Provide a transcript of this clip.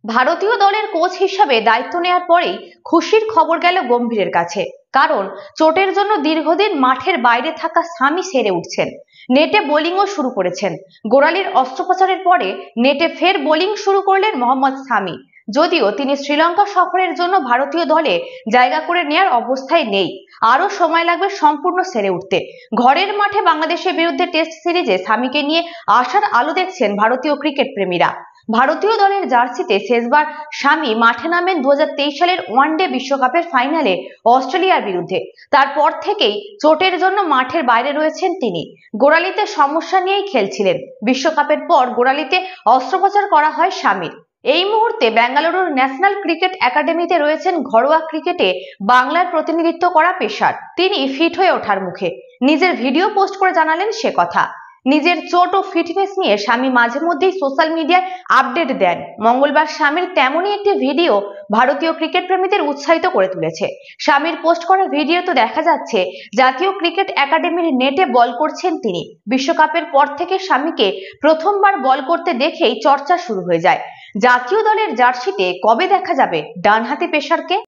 ভারতীয় দলের কোচ হিসেবে দায়িত্ব নেওয়ার পরেই খুশির খবর গেল গম্ভীরের কাছে। কারণ চোটের জন্য দীর্ঘদিন মাঠের বাইরে থাকা সামি সেরে উঠছেন, নেটে বোলিংও শুরু করেছেন। গোড়ালির অস্ত্রোপচারের পরে নেটে ফের বোলিং শুরু করলেন মোহাম্মদ সামি। যদিও তিনি শ্রীলঙ্কা সফরের জন্য ভারতীয় দলে জায়গা করে নেয়ার অবস্থায় নেই, আরো সময় লাগবে সম্পূর্ণ সেরে উঠতে। ঘরের মাঠে বাংলাদেশের বিরুদ্ধে টেস্ট সিরিজে সামিকে নিয়ে আশার আলো দেখছেন ভারতীয় ক্রিকেট প্রেমীরা। ভারতীয় দলের জার্সিতে শেষবার সামি মাঠে নামেন 2023 সালের ওয়ানডে বিশ্বকাপের ফাইনালে অস্ট্রেলিয়ার বিরুদ্ধে। তারপর থেকেই চোটের জন্য মাঠের বাইরে রয়েছেন তিনি। গোড়ালিতে সমস্যা নিয়েই খেলছিলেন। বিশ্বকাপের পর গোড়ালিতে অস্ত্রোপচার করা হয় সামির। এই মুহূর্তে বেঙ্গালুরুর ন্যাশনাল ক্রিকেট একাডেমিতে রয়েছেন ঘরোয়া ক্রিকেটে বাংলার প্রতিনিধিত্ব করা পেসার। তিনি ফিট হয়ে ওঠার মুখে। নিজের ভিডিও পোস্ট করে জানালেন সে কথা। নিজের চোট ও ফিটনেস নিয়ে সামি মাঝে মধ্যেই সোশ্যাল মিডিয়ায় আপডেট দেন। মঙ্গলবার সামির তেমনই একটি ভিডিও ভারতীয় ক্রিকেট প্রেমীদের উৎসাহিত করে তুলেছে। সামির পোস্ট করা ভিডিওতে দেখা যাচ্ছে জাতীয় ক্রিকেট একাডেমির নেটে বল করছেন তিনি। বিশ্বকাপের পর থেকে সামিকে প্রথমবার বল করতে দেখেই চর্চা শুরু হয়ে যায়। জাতীয় দলের জার্সিতে কবে দেখা যাবে ডানহাতি পেসারকে?